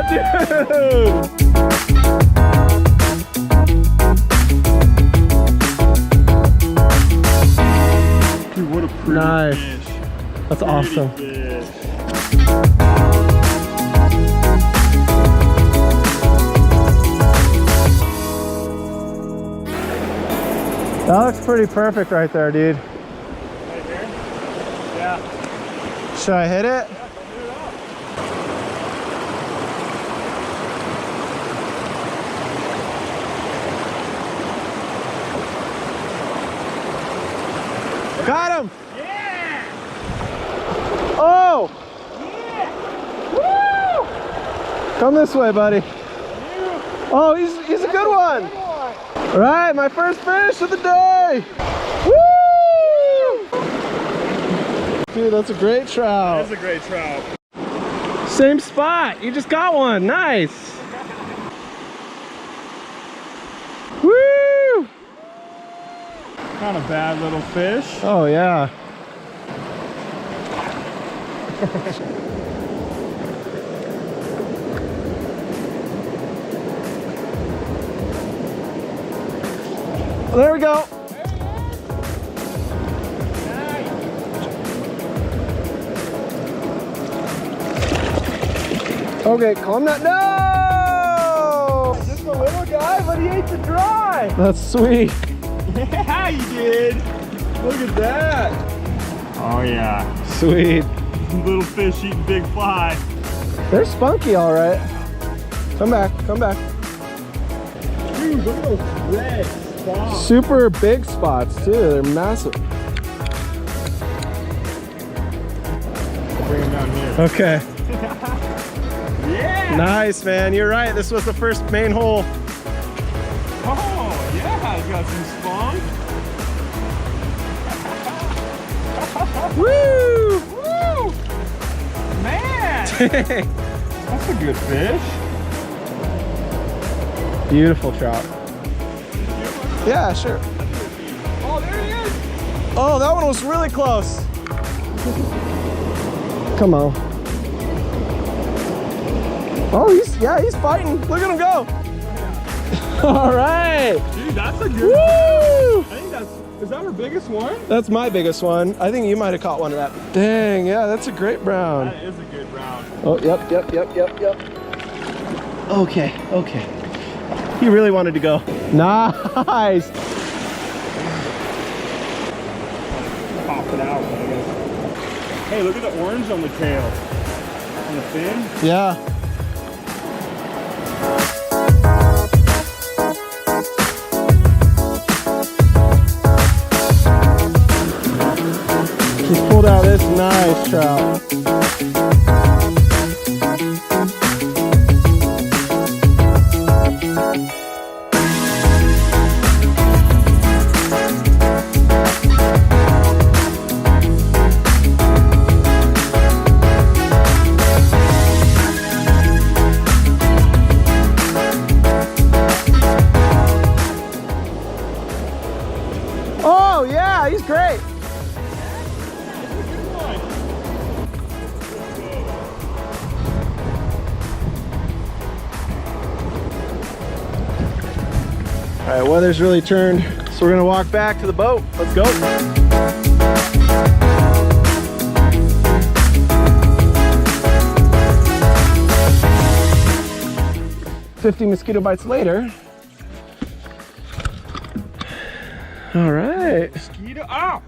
dude! Dude, what a pretty Nice. fish. That's awesome. Fish. That looks pretty perfect right there, dude. Right here? Yeah. Should I hit it? Got him! Yeah! Oh! Yeah! Woo! Come this way, buddy. Oh, he's a good one. All right, my first fish of the day. Woo! Dude, that's a great trout. That's a great trout. Same spot. You just got one. Nice. Woo! Not a bad little fish. Oh, yeah. There we go. Okay, calm down. No! Just a little guy, but he ate the dry. That's sweet. Yeah, you did. Look at that. Oh yeah. Sweet. Little fish eating big fly. They're spunky, all right. Come back, come back. Dude, look at those red spots. Super big spots too. They're massive. I'll bring them down here. Okay. Yeah. Nice, man. You're right. This was the first main hole. Oh yeah, you got some spunk. Woo! Woo! Man, that's a good fish. Beautiful trout. Yeah, sure. Oh, there he is. Oh, that one was really close. Come on. Oh, he's fighting. Look at him go. All right. Dude, that's a good Woo! I think is that our biggest one? That's my biggest one. I think you might have caught one of that. Dang, yeah, that's a great brown. That is a good round. Oh, yep. Okay. He really wanted to go. Nice. Pop it out, I guess. Hey, look at the orange on the tail. On the fin. Yeah. Just pulled out this nice trout. Oh yeah, he's great. All right, weather's really turned, so we're gonna walk back to the boat. Let's go. "50 mosquito bites later." All right. Mosquito. Ow!